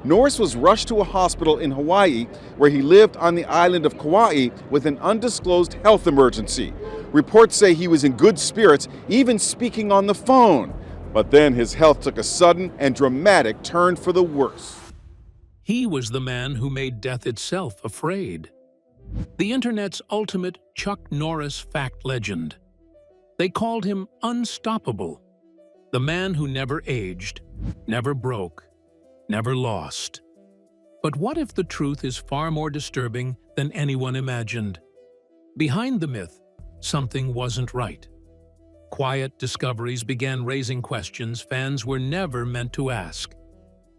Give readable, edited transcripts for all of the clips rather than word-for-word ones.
Norris was rushed to a hospital in Hawaii where he lived on the island of Kauai with an undisclosed health emergency. Reports say he was in good spirits, even speaking on the phone. But then his health took a sudden and dramatic turn for the worse. He was the man who made death itself afraid. The internet's ultimate Chuck Norris fact legend. They called him unstoppable. The man who never aged, never broke, never lost. But what if the truth is far more disturbing than anyone imagined? Behind the myth, something wasn't right. Quiet discoveries began raising questions fans were never meant to ask.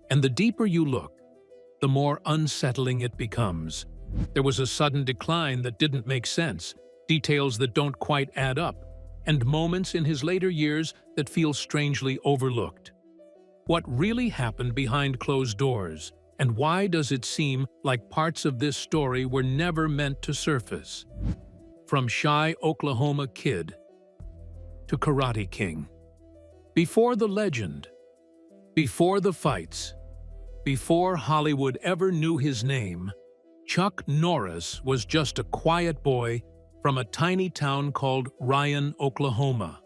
And the deeper you look, the more unsettling it becomes. There was a sudden decline that didn't make sense, details that don't quite add up, and moments in his later years that feel strangely overlooked. What really happened behind closed doors, and why does it seem like parts of this story were never meant to surface? From shy Oklahoma kid to Karate King. Before the legend, before the fights, before Hollywood ever knew his name, Chuck Norris was just a quiet boy from a tiny town called Ryan, Oklahoma.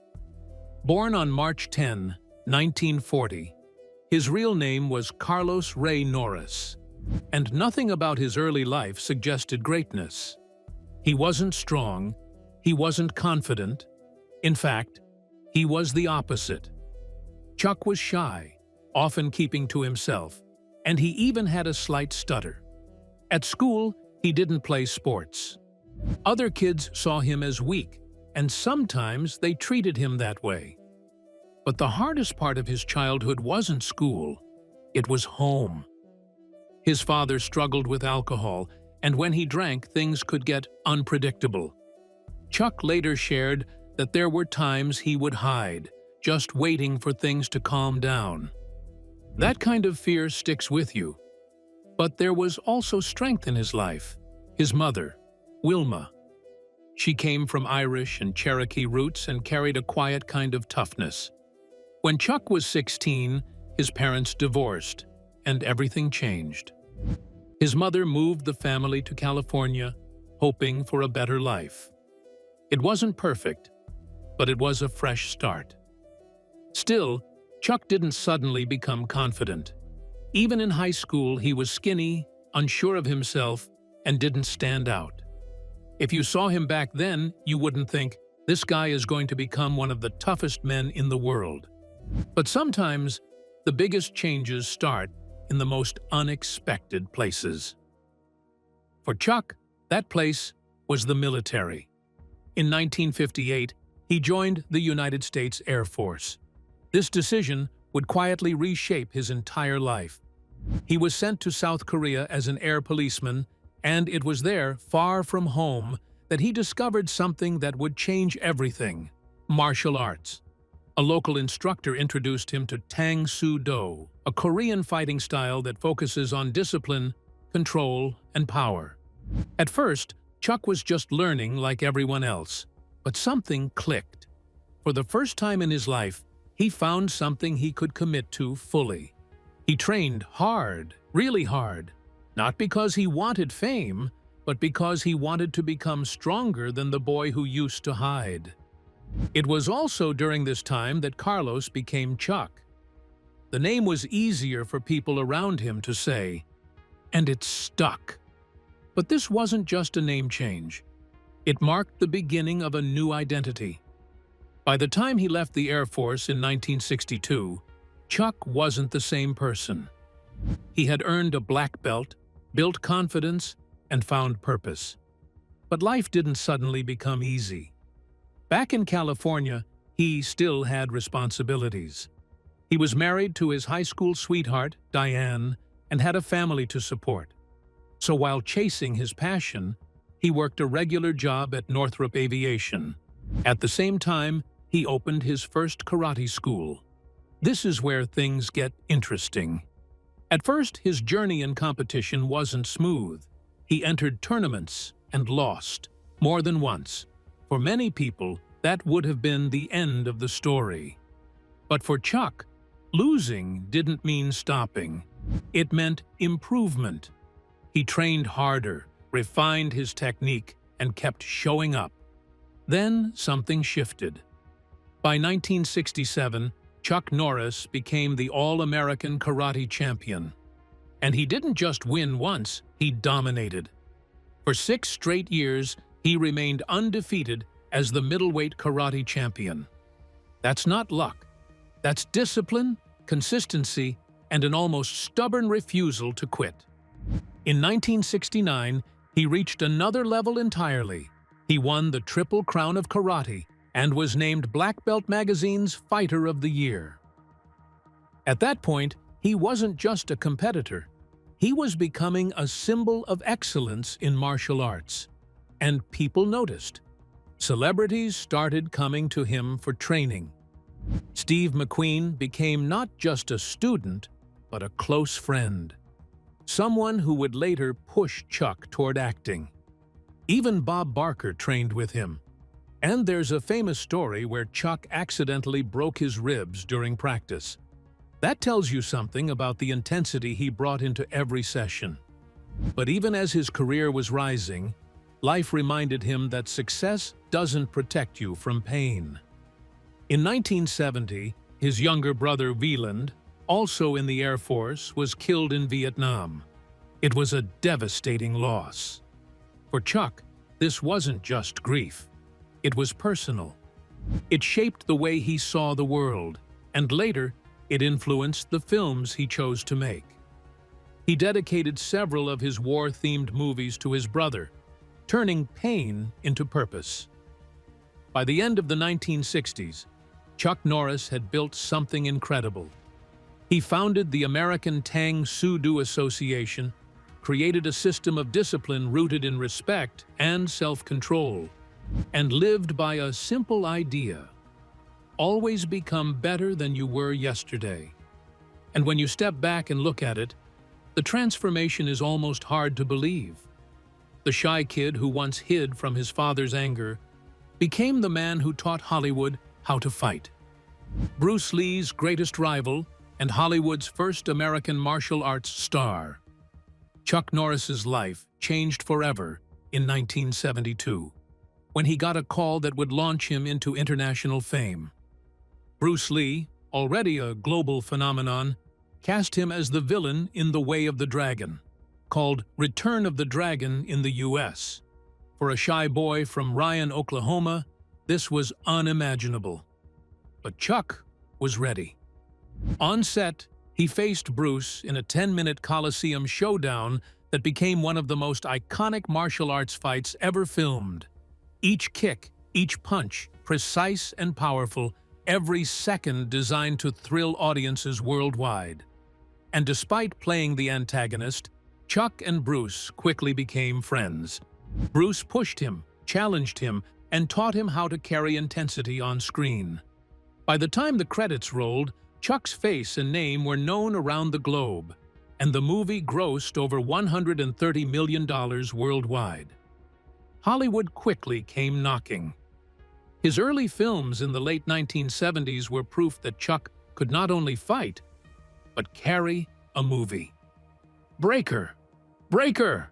Born on March 10, 1940, his real name was Carlos Ray Norris, and nothing about his early life suggested greatness. He wasn't strong, he wasn't confident. In fact, he was the opposite. Chuck was shy, often keeping to himself, and he even had a slight stutter. At school, he didn't play sports. Other kids saw him as weak, and sometimes they treated him that way. But the hardest part of his childhood wasn't school, it was home. His father struggled with alcohol, and when he drank, things could get unpredictable. Chuck later shared that there were times he would hide, just waiting for things to calm down. That kind of fear sticks with you. But there was also strength in his life. His mother, Wilma. She came from Irish and Cherokee roots and carried a quiet kind of toughness. When Chuck was 16, his parents divorced, and everything changed. His mother moved the family to California, hoping for a better life. It wasn't perfect, but it was a fresh start. Still, Chuck didn't suddenly become confident. Even in high school, he was skinny, unsure of himself, and didn't stand out. If you saw him back then, you wouldn't think, this guy is going to become one of the toughest men in the world. But sometimes, the biggest changes start in the most unexpected places. For Chuck, that place was the military. In 1958, he joined the United States Air Force. This decision would quietly reshape his entire life. He was sent to South Korea as an air policeman, and it was there, far from home, that he discovered something that would change everything: martial arts. A local instructor introduced him to Tang Soo Do, a Korean fighting style that focuses on discipline, control, and power. At first, Chuck was just learning like everyone else, but something clicked. For the first time in his life, he found something he could commit to fully. He trained hard, really hard, not because he wanted fame, but because he wanted to become stronger than the boy who used to hide. It was also during this time that Carlos became Chuck. The name was easier for people around him to say, and it stuck. But this wasn't just a name change. It marked the beginning of a new identity. By the time he left the Air Force in 1962, Chuck wasn't the same person. He had earned a black belt, built confidence, and found purpose. But life didn't suddenly become easy. Back in California, he still had responsibilities. He was married to his high school sweetheart, Diane, and had a family to support. So while chasing his passion, he worked a regular job at Northrop Aviation. At the same time, he opened his first karate school. This is where things get interesting. At first, his journey in competition wasn't smooth. He entered tournaments and lost, more than once. For many people, that would have been the end of the story. But for Chuck, losing didn't mean stopping. It meant improvement. He trained harder, refined his technique, and kept showing up. Then something shifted. By 1967, Chuck Norris became the All-American Karate champion. And he didn't just win once, he dominated. For 6 straight years, he remained undefeated as the middleweight karate champion. That's not luck. That's discipline, consistency, and an almost stubborn refusal to quit. In 1969, he reached another level entirely. He won the Triple Crown of Karate and was named Black Belt Magazine's Fighter of the Year. At that point, he wasn't just a competitor. He was becoming a symbol of excellence in martial arts. And people noticed. Celebrities started coming to him for training. Steve McQueen became not just a student, but a close friend. Someone who would later push Chuck toward acting. Even Bob Barker trained with him. And there's a famous story where Chuck accidentally broke his ribs during practice. That tells you something about the intensity he brought into every session. But even as his career was rising, life reminded him that success doesn't protect you from pain. In 1970, his younger brother Wieland, also in the Air Force, was killed in Vietnam. It was a devastating loss. For Chuck, this wasn't just grief. It was personal. It shaped the way he saw the world, and later, it influenced the films he chose to make. He dedicated several of his war-themed movies to his brother, turning pain into purpose. By the end of the 1960s, Chuck Norris had built something incredible. He founded the American Tang Soo Do Association, created a system of discipline rooted in respect and self-control, and lived by a simple idea: always become better than you were yesterday. And when you step back and look at it, the transformation is almost hard to believe. The shy kid who once hid from his father's anger became the man who taught Hollywood how to fight. Bruce Lee's greatest rival and Hollywood's first American martial arts star. Chuck Norris's life changed forever in 1972, when he got a call that would launch him into international fame. Bruce Lee, already a global phenomenon, cast him as the villain in The Way of the Dragon, called Return of the Dragon in the US. For a shy boy from Ryan, Oklahoma, this was unimaginable. But Chuck was ready. On set, he faced Bruce in a 10-minute Coliseum showdown that became one of the most iconic martial arts fights ever filmed. Each kick, each punch, precise and powerful, every second designed to thrill audiences worldwide. And despite playing the antagonist, Chuck and Bruce quickly became friends. Bruce pushed him, challenged him, and taught him how to carry intensity on screen. By the time the credits rolled, Chuck's face and name were known around the globe, and the movie grossed over $130 million worldwide. Hollywood quickly came knocking. His early films in the late 1970s were proof that Chuck could not only fight, but carry a movie. Breaker! Breaker!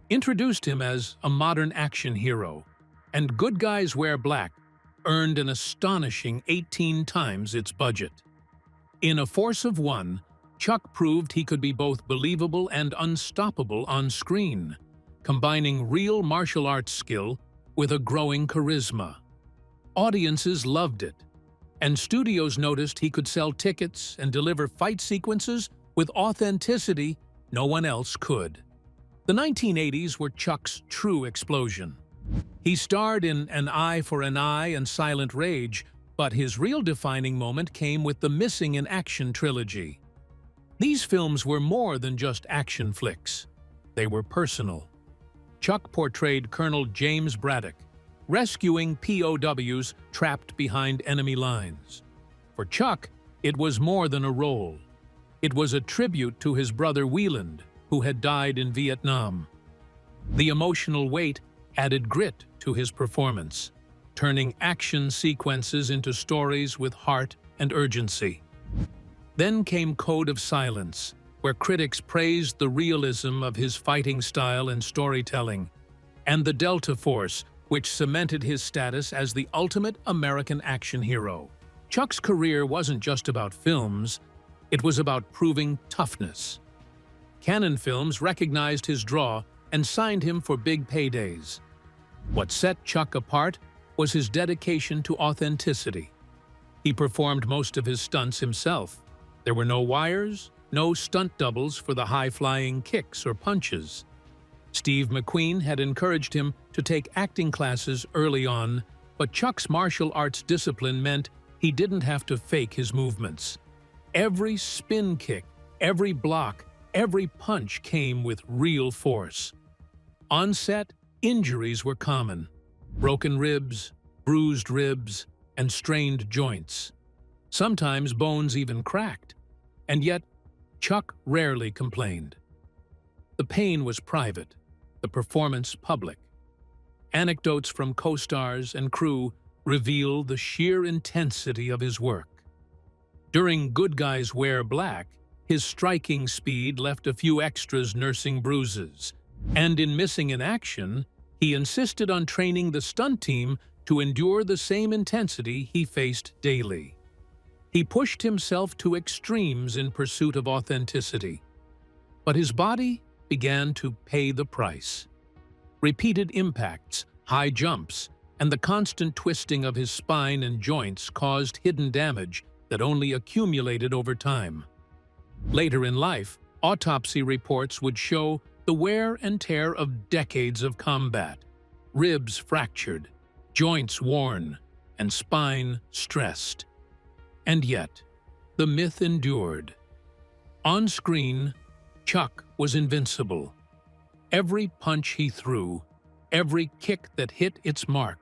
Introduced him as a modern action hero, and Good Guys Wear Black earned an astonishing 18 times its budget. In A Force of One, Chuck proved he could be both believable and unstoppable on screen, combining real martial arts skill with a growing charisma. Audiences loved it, and studios noticed he could sell tickets and deliver fight sequences with authenticity no one else could. The 1980s were Chuck's true explosion. He starred in An Eye for an Eye and Silent Rage, but his real defining moment came with the Missing in Action trilogy. These films were more than just action flicks. They were personal. Chuck portrayed Colonel James Braddock, rescuing POWs trapped behind enemy lines. For Chuck, it was more than a role. It was a tribute to his brother Wieland, who had died in Vietnam. The emotional weight added grit to his performance, turning action sequences into stories with heart and urgency. Then came Code of Silence, where critics praised the realism of his fighting style and storytelling, and the Delta Force, which cemented his status as the ultimate American action hero. Chuck's career wasn't just about films, it was about proving toughness. Cannon Films recognized his draw and signed him for big paydays. What set Chuck apart was his dedication to authenticity. He performed most of his stunts himself. There were no wires, no stunt doubles for the high-flying kicks or punches. Steve McQueen had encouraged him to take acting classes early on, but Chuck's martial arts discipline meant he didn't have to fake his movements. Every spin kick, every block, every punch came with real force. On set, injuries were common. Broken ribs, bruised ribs, and strained joints. Sometimes bones even cracked. And yet, Chuck rarely complained. The pain was private, the performance public. Anecdotes from co-stars and crew reveal the sheer intensity of his work. During Good Guys Wear Black, his striking speed left a few extras nursing bruises. And in Missing in Action, he insisted on training the stunt team to endure the same intensity he faced daily. He pushed himself to extremes in pursuit of authenticity. But his body began to pay the price. Repeated impacts, high jumps, and the constant twisting of his spine and joints caused hidden damage that only accumulated over time. Later in life, autopsy reports would show the wear and tear of decades of combat, ribs fractured, joints worn, and spine stressed. And yet, the myth endured. On screen, Chuck was invincible. Every punch he threw, every kick that hit its mark,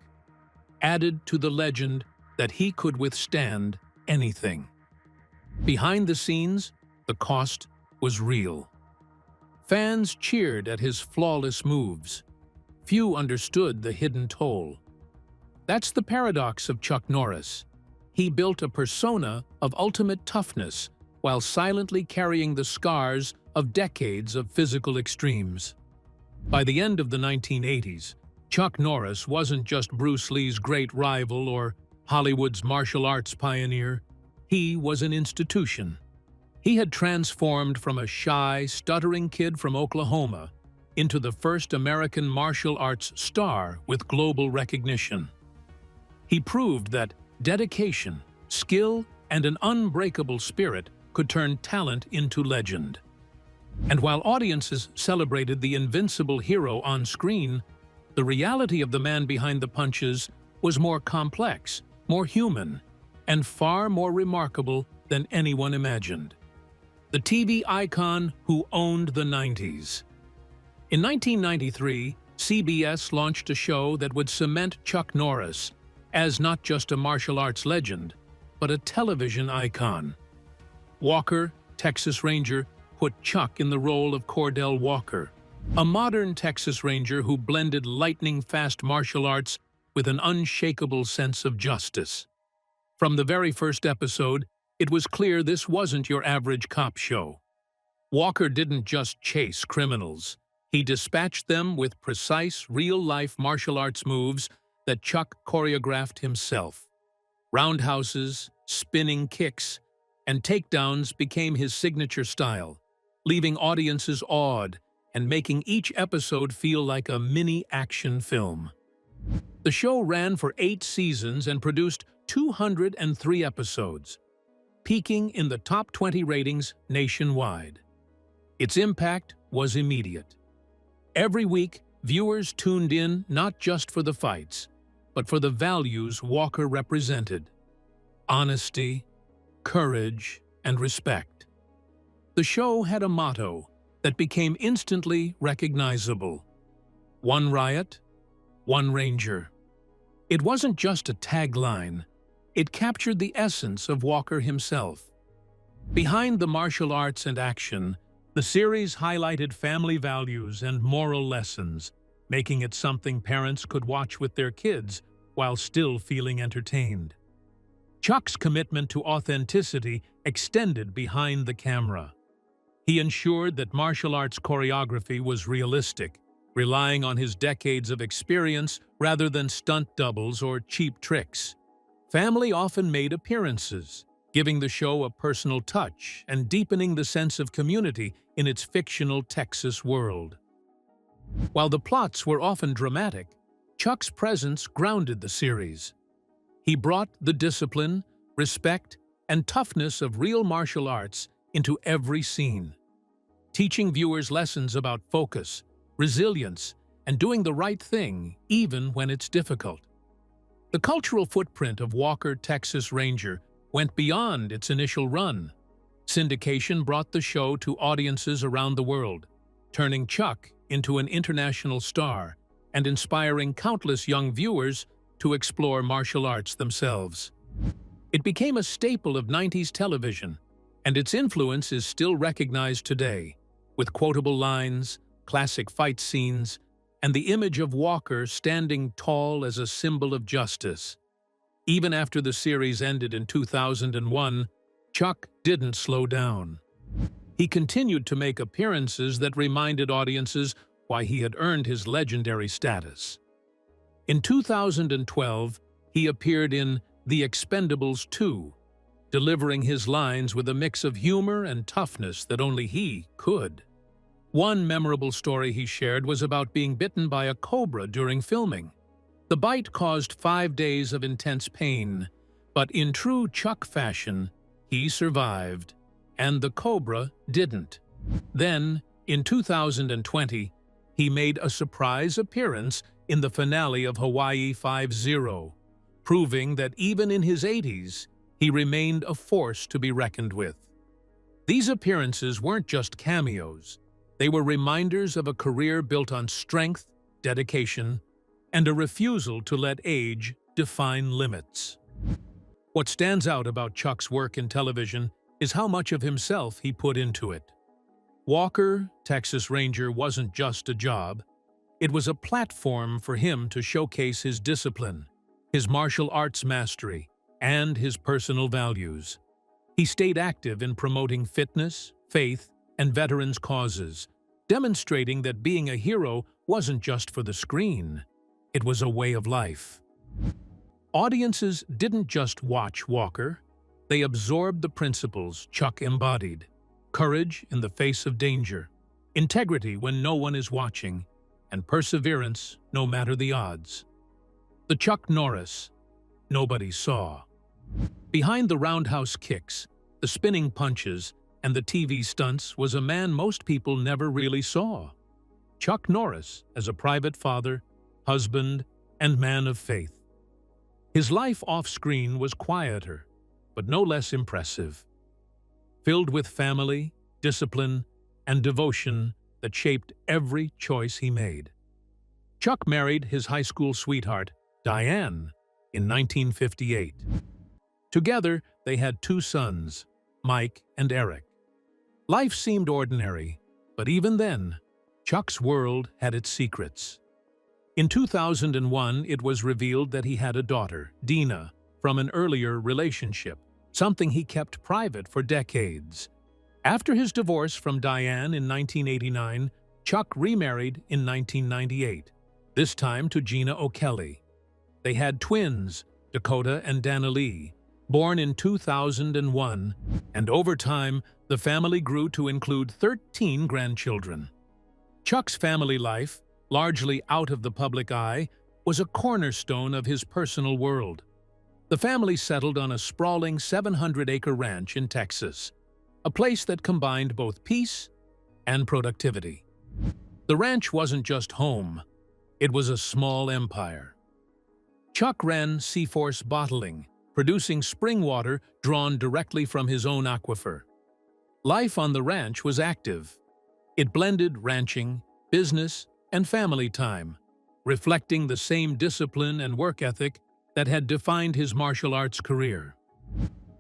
added to the legend that he could withstand anything. Behind the scenes, the cost was real. Fans cheered at his flawless moves. Few understood the hidden toll. That's the paradox of Chuck Norris. He built a persona of ultimate toughness while silently carrying the scars of decades of physical extremes. By the end of the 1980s, Chuck Norris wasn't just Bruce Lee's great rival or Hollywood's martial arts pioneer. He was an institution. He had transformed from a shy, stuttering kid from Oklahoma into the first American martial arts star with global recognition. He proved that dedication, skill, and an unbreakable spirit could turn talent into legend. And while audiences celebrated the invincible hero on screen, the reality of the man behind the punches was more complex, more human, and far more remarkable than anyone imagined. The TV icon who owned the 90s. In 1993, CBS launched a show that would cement Chuck Norris as not just a martial arts legend, but a television icon. Walker, Texas Ranger, put Chuck in the role of Cordell Walker, a modern Texas Ranger who blended lightning-fast martial arts with an unshakable sense of justice. From the very first episode, it was clear this wasn't your average cop show. Walker didn't just chase criminals. He dispatched them with precise, real-life martial arts moves that Chuck choreographed himself. Roundhouses, spinning kicks, and takedowns became his signature style, leaving audiences awed and making each episode feel like a mini-action film. The show ran for 8 seasons and produced 203 episodes, peaking in the top 20 ratings nationwide. Its impact was immediate. Every week, viewers tuned in not just for the fights, but for the values Walker represented: honesty, courage, and respect. The show had a motto that became instantly recognizable: one riot, one ranger. It wasn't just a tagline, it captured the essence of Walker himself. Behind the martial arts and action, the series highlighted family values and moral lessons, making it something parents could watch with their kids while still feeling entertained. Chuck's commitment to authenticity extended behind the camera. He ensured that martial arts choreography was realistic, relying on his decades of experience rather than stunt doubles or cheap tricks. Family often made appearances, giving the show a personal touch and deepening the sense of community in its fictional Texas world. While the plots were often dramatic, Chuck's presence grounded the series. He brought the discipline, respect, and toughness of real martial arts into every scene, teaching viewers lessons about focus, resilience, and doing the right thing even when it's difficult. The cultural footprint of Walker, Texas Ranger went beyond its initial run. Syndication brought the show to audiences around the world, turning Chuck into an international star and inspiring countless young viewers to explore martial arts themselves. It became a staple of 90s television, and its influence is still recognized today, with quotable lines, classic fight scenes, and the image of Walker standing tall as a symbol of justice. Even after the series ended in 2001, Chuck didn't slow down. He continued to make appearances that reminded audiences why he had earned his legendary status. In 2012, he appeared in The Expendables 2, delivering his lines with a mix of humor and toughness that only he could. One memorable story he shared was about being bitten by a cobra during filming. The bite caused 5 days of intense pain, but in true Chuck fashion, he survived, and the cobra didn't. Then, in 2020, he made a surprise appearance in the finale of Hawaii 5-0, proving that even in his 80s, he remained a force to be reckoned with. These appearances weren't just cameos. They were reminders of a career built on strength, dedication, and a refusal to let age define limits. What stands out about Chuck's work in television is how much of himself he put into it. Walker, Texas Ranger wasn't just a job. It was a platform for him to showcase his discipline, his martial arts mastery, and his personal values. He stayed active in promoting fitness, faith, and veterans' causes, demonstrating that being a hero wasn't just for the screen. It was a way of life. Audiences didn't just watch Walker. They absorbed the principles Chuck embodied: courage in the face of danger, integrity when no one is watching, and perseverance no matter the odds. The Chuck Norris nobody saw. Behind the roundhouse kicks, the spinning punches, and the TV stunts was a man most people never really saw. Chuck Norris as a private father, husband, and man of faith. His life off-screen was quieter, but no less impressive, filled with family, discipline, and devotion that shaped every choice he made. Chuck married his high school sweetheart, Diane, in 1958. Together, they had 2 sons, Mike and Eric. Life seemed ordinary, but even then, Chuck's world had its secrets. In 2001, it was revealed that he had a daughter, Dina, from an earlier relationship, something he kept private for decades. After his divorce from Diane in 1989, Chuck remarried in 1998, this time to Gina O'Kelly. They had twins, Dakota and Dana Lee, born in 2001, and over time, the family grew to include 13 grandchildren. Chuck's family life, largely out of the public eye, was a cornerstone of his personal world. The family settled on a sprawling 700-acre ranch in Texas, a place that combined both peace and productivity. The ranch wasn't just home, it was a small empire. Chuck ran Seaforce Bottling, producing spring water drawn directly from his own aquifer. Life on the ranch was active. It blended ranching, business, and family time, reflecting the same discipline and work ethic that had defined his martial arts career.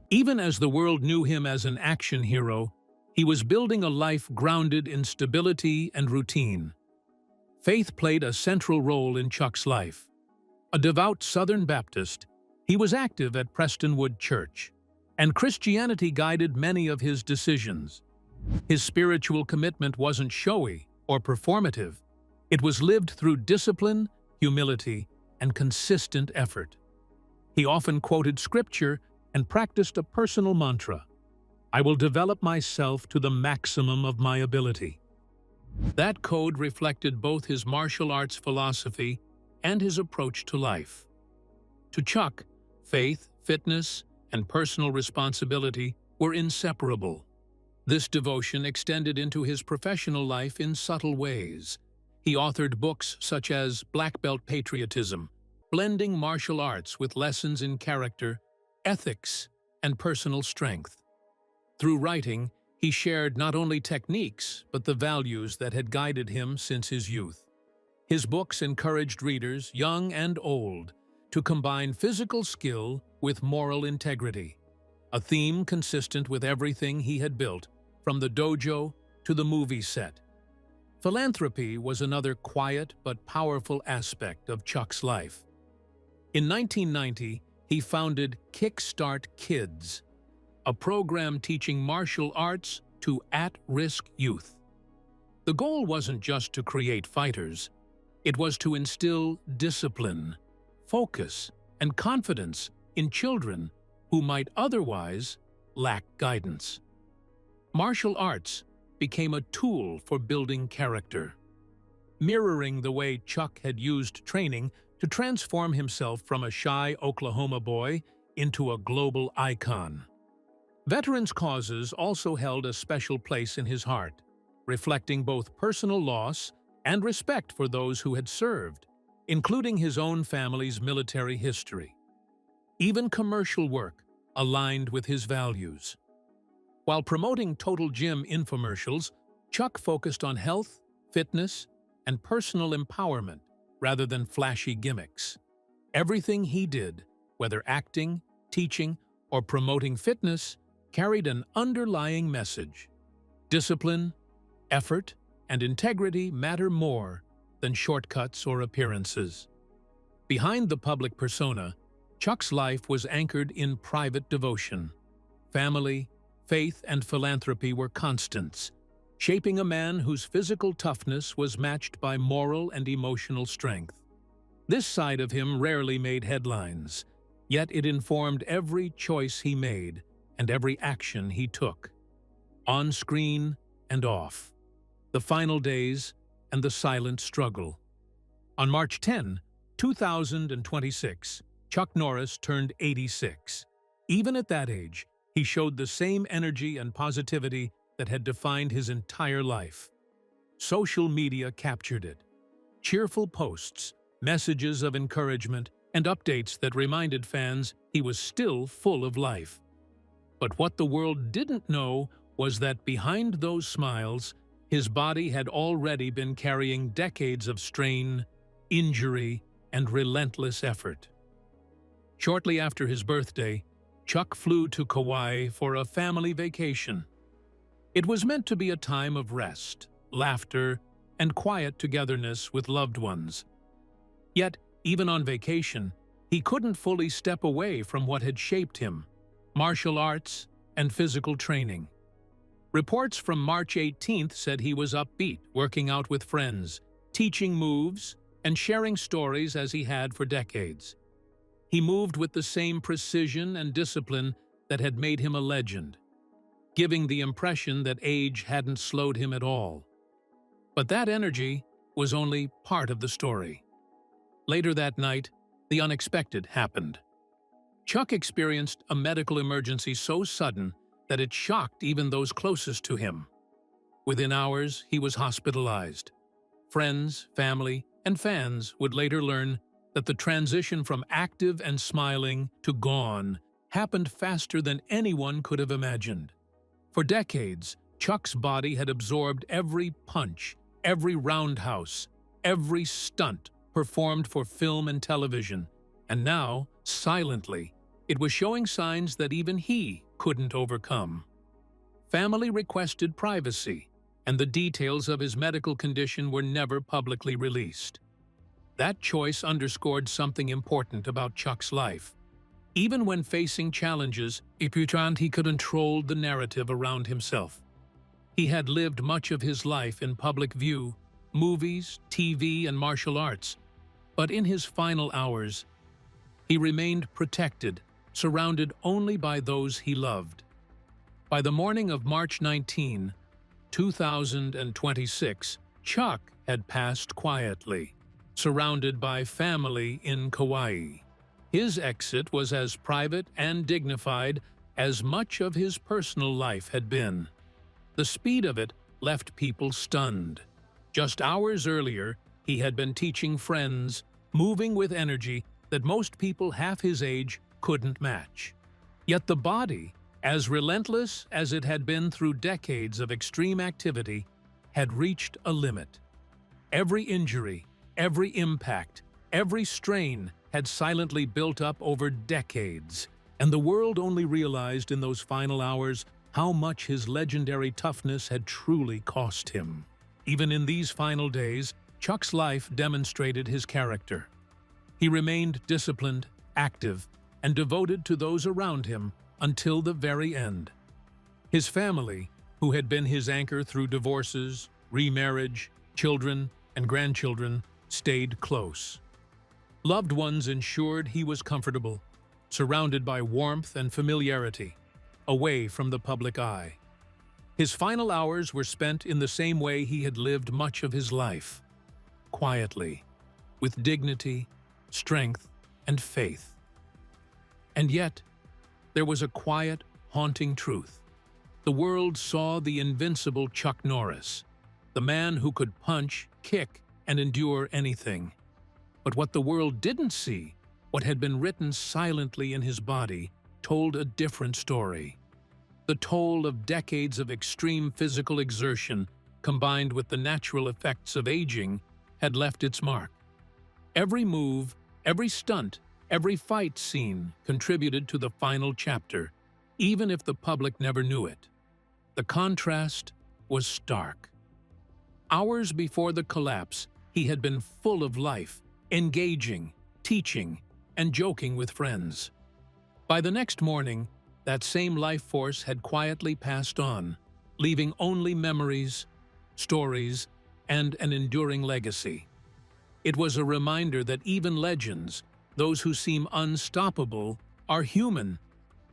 Even as the world knew him as an action hero, he was building a life grounded in stability and routine. Faith played a central role in Chuck's life. A devout Southern Baptist, he was active at Prestonwood Church, and Christianity guided many of his decisions. His spiritual commitment wasn't showy or performative. It was lived through discipline, humility, and consistent effort. He often quoted scripture and practiced a personal mantra: "I will develop myself to the maximum of my ability." That code reflected both his martial arts philosophy and his approach to life. To Chuck, faith, fitness, and personal responsibility were inseparable. This devotion extended into his professional life in subtle ways. He authored books such as Black Belt Patriotism, blending martial arts with lessons in character, ethics, and personal strength. Through writing, he shared not only techniques but the values that had guided him since his youth. His books encouraged readers, young and old, to combine physical skill with moral integrity, a theme consistent with everything he had built, from the dojo to the movie set. Philanthropy was another quiet but powerful aspect of Chuck's life. In 1990, he founded Kickstart Kids, a program teaching martial arts to at-risk youth. The goal wasn't just to create fighters, it was to instill discipline, focus, and confidence in children who might otherwise lack guidance. Martial arts became a tool for building character, mirroring the way Chuck had used training to transform himself from a shy Oklahoma boy into a global icon. Veterans' causes also held a special place in his heart, reflecting both personal loss and respect for those who had served, including his own family's military history. Even commercial work aligned with his values. While promoting Total Gym infomercials, Chuck focused on health, fitness, and personal empowerment rather than flashy gimmicks. Everything he did, whether acting, teaching, or promoting fitness, carried an underlying message. Discipline, effort, and integrity matter more than shortcuts or appearances. Behind the public persona, Chuck's life was anchored in private devotion. Family, faith, and philanthropy were constants, shaping a man whose physical toughness was matched by moral and emotional strength. This side of him rarely made headlines, yet it informed every choice he made and every action he took, on screen and off. The final days and the silent struggle. On March 10, 2026, Chuck Norris turned 86. Even at that age, he showed the same energy and positivity that had defined his entire life. Social media captured it. Cheerful posts, messages of encouragement, and updates that reminded fans he was still full of life. But what the world didn't know was that behind those smiles, his body had already been carrying decades of strain, injury, and relentless effort. Shortly after his birthday, Chuck flew to Kauai for a family vacation. It was meant to be a time of rest, laughter, and quiet togetherness with loved ones. Yet, even on vacation, he couldn't fully step away from what had shaped him: martial arts and physical training. Reports from March 18th said he was upbeat, working out with friends, teaching moves, and sharing stories as he had for decades. He moved with the same precision and discipline that had made him a legend, giving the impression that age hadn't slowed him at all. But that energy was only part of the story. Later that night, the unexpected happened. Chuck experienced a medical emergency so sudden that it shocked even those closest to him. Within hours, he was hospitalized. Friends, family, and fans would later learn that the transition from active and smiling to gone happened faster than anyone could have imagined. For decades, Chuck's body had absorbed every punch, every roundhouse, every stunt performed for film and television, and now, silently, it was showing signs that even he couldn't overcome. Family requested privacy, and the details of his medical condition were never publicly released. That choice underscored something important about Chuck's life. Even when facing challenges, he could control the narrative around himself. He had lived much of his life in public view, movies, TV, and martial arts, but in his final hours, he remained protected, surrounded only by those he loved. By the morning of March 19, 2026, Chuck had passed quietly, surrounded by family in Kauai. His exit was as private and dignified as much of his personal life had been. The speed of it left people stunned. Just hours earlier, he had been teaching friends, moving with energy that most people half his age couldn't match. Yet the body, as relentless as it had been through decades of extreme activity, had reached a limit. Every injury, every impact, every strain had silently built up over decades, and the world only realized in those final hours how much his legendary toughness had truly cost him. Even in these final days, Chuck's life demonstrated his character. He remained disciplined, active, and devoted to those around him until the very end. His family, who had been his anchor through divorces, remarriage, children, and grandchildren, stayed close. Loved ones ensured he was comfortable, surrounded by warmth and familiarity, away from the public eye. His final hours were spent in the same way he had lived much of his life, quietly, with dignity, strength, and faith. And yet, there was a quiet, haunting truth. The world saw the invincible Chuck Norris, the man who could punch, kick, and endure anything. But what the world didn't see, what had been written silently in his body, told a different story. The toll of decades of extreme physical exertion, combined with the natural effects of aging, had left its mark. Every move, every stunt, every fight scene contributed to the final chapter, even if the public never knew it. The contrast was stark. Hours before the collapse, he had been full of life, engaging, teaching, and joking with friends. By the next morning, that same life force had quietly passed on, leaving only memories, stories, and an enduring legacy. It was a reminder that even legends, those who seem unstoppable, are human,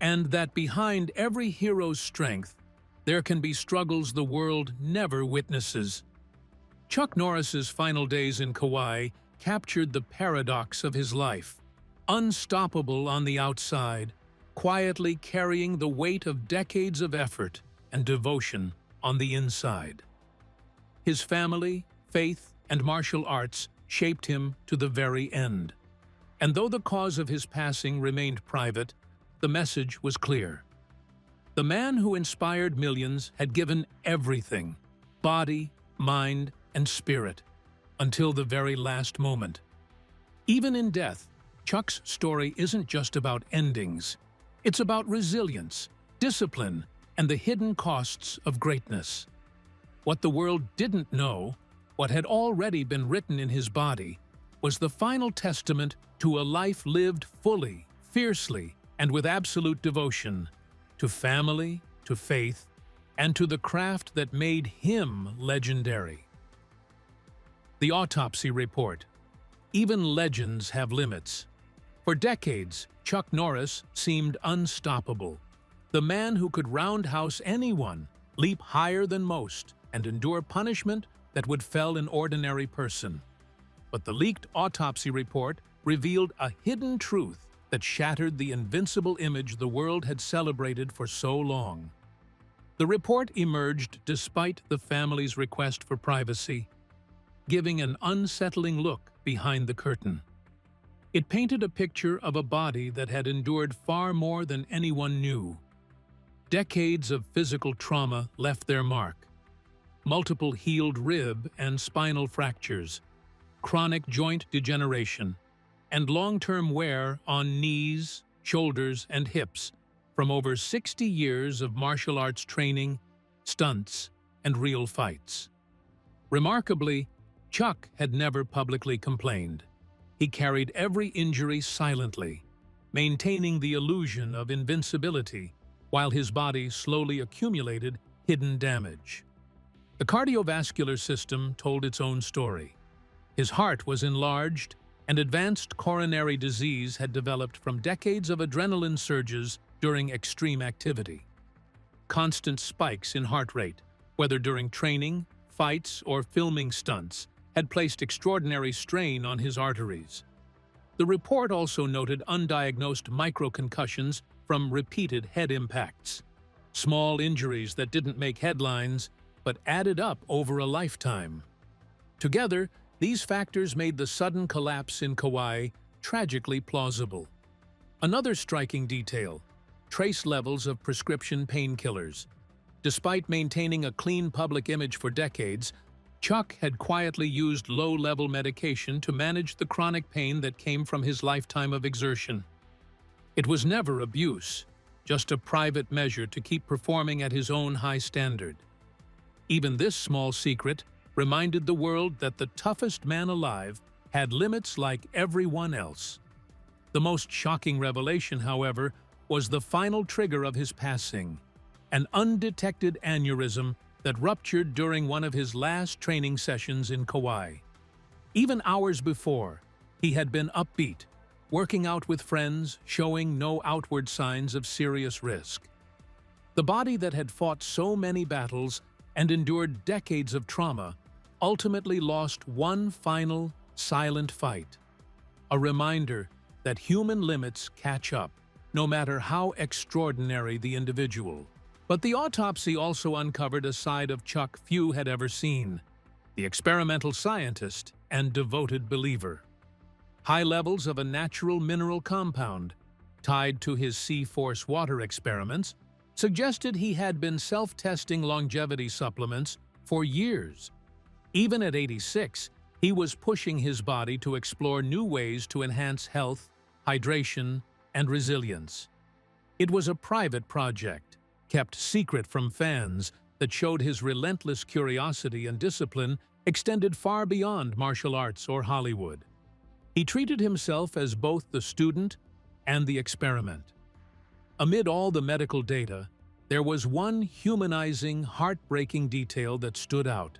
and that behind every hero's strength, there can be struggles the world never witnesses. Chuck Norris's final days in Kauai captured the paradox of his life. Unstoppable on the outside, quietly carrying the weight of decades of effort and devotion on the inside. His family, faith, and martial arts shaped him to the very end. And though the cause of his passing remained private, the message was clear. The man who inspired millions had given everything, body, mind, and spirit, until the very last moment. Even in death, Chuck's story isn't just about endings. It's about resilience, discipline, and the hidden costs of greatness. What the world didn't know, what had already been written in his body, was the final testament to a life lived fully, fiercely, and with absolute devotion to family, to faith, and to the craft that made him legendary. The autopsy report. Even legends have limits. For decades, Chuck Norris seemed unstoppable. The man who could roundhouse anyone, leap higher than most, and endure punishment that would fell an ordinary person. But the leaked autopsy report revealed a hidden truth that shattered the invincible image the world had celebrated for so long. The report emerged despite the family's request for privacy, giving an unsettling look behind the curtain. It painted a picture of a body that had endured far more than anyone knew. Decades of physical trauma left their mark. Multiple healed rib and spinal fractures, chronic joint degeneration, and long-term wear on knees, shoulders, and hips from over 60 years of martial arts training, stunts, and real fights. Remarkably, Chuck had never publicly complained. He carried every injury silently, maintaining the illusion of invincibility while his body slowly accumulated hidden damage. The cardiovascular system told its own story. His heart was enlarged, and advanced coronary disease had developed from decades of adrenaline surges during extreme activity. Constant spikes in heart rate, whether during training, fights, or filming stunts, had placed extraordinary strain on his arteries. The report also noted undiagnosed microconcussions from repeated head impacts, small injuries that didn't make headlines but added up over a lifetime. Together, these factors made the sudden collapse in Kauai tragically plausible. Another striking detail: trace levels of prescription painkillers. Despite maintaining a clean public image for decades, Chuck had quietly used low-level medication to manage the chronic pain that came from his lifetime of exertion. It was never abuse, just a private measure to keep performing at his own high standard. Even this small secret reminded the world that the toughest man alive had limits like everyone else. The most shocking revelation, however, was the final trigger of his passing: an undetected aneurysm that ruptured during one of his last training sessions in Kauai. Even hours before, he had been upbeat, working out with friends, showing no outward signs of serious risk. The body that had fought so many battles and endured decades of trauma ultimately lost one final, silent fight. A reminder that human limits catch up, no matter how extraordinary the individual. But the autopsy also uncovered a side of Chuck few had ever seen: the experimental scientist and devoted believer. High levels of a natural mineral compound, tied to his C-Force water experiments, suggested he had been self-testing longevity supplements for years. Even at 86, he was pushing his body to explore new ways to enhance health, hydration, and resilience. It was a private project, kept secret from fans, that showed his relentless curiosity and discipline extended far beyond martial arts or Hollywood. He treated himself as both the student and the experiment. Amid all the medical data, there was one humanizing, heartbreaking detail that stood out: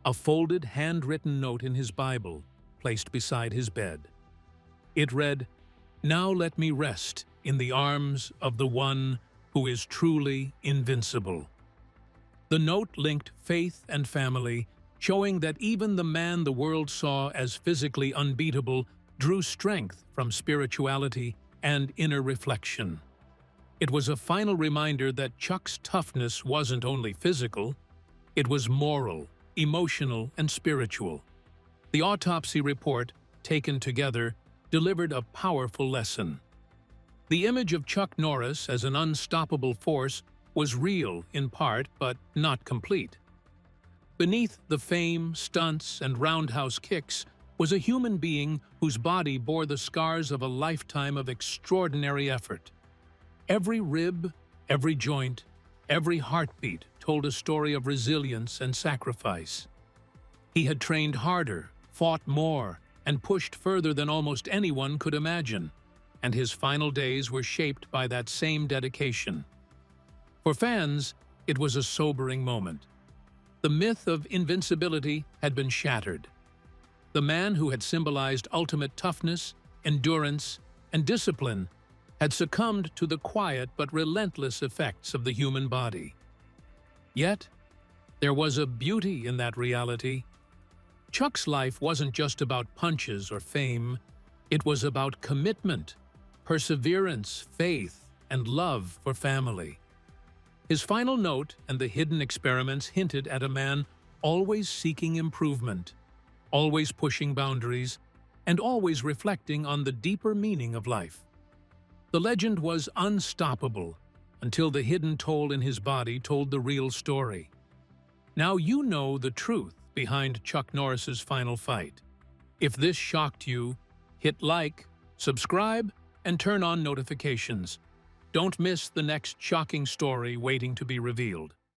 a folded, handwritten note in his Bible, placed beside his bed. It read, "Now let me rest in the arms of the one who is truly invincible." The note linked faith and family, showing that even the man the world saw as physically unbeatable drew strength from spirituality and inner reflection. It was a final reminder that Chuck's toughness wasn't only physical, it was moral, emotional, and spiritual. The autopsy report, taken together, delivered a powerful lesson. The image of Chuck Norris as an unstoppable force was real in part, but not complete. Beneath the fame, stunts, and roundhouse kicks was a human being whose body bore the scars of a lifetime of extraordinary effort. Every rib, every joint, every heartbeat told a story of resilience and sacrifice. He had trained harder, fought more, and pushed further than almost anyone could imagine, and his final days were shaped by that same dedication. For fans, it was a sobering moment. The myth of invincibility had been shattered. The man who had symbolized ultimate toughness, endurance, and discipline had succumbed to the quiet but relentless effects of the human body. Yet, there was a beauty in that reality. Chuck's life wasn't just about punches or fame. It was about commitment, perseverance, faith, and love for family. His final note and the hidden experiments hinted at a man always seeking improvement, always pushing boundaries, and always reflecting on the deeper meaning of life. The legend was unstoppable until the hidden toll in his body told the real story. Now you know the truth behind Chuck Norris's final fight. If this shocked you, hit like, subscribe, and turn on notifications. Don't miss the next shocking story waiting to be revealed.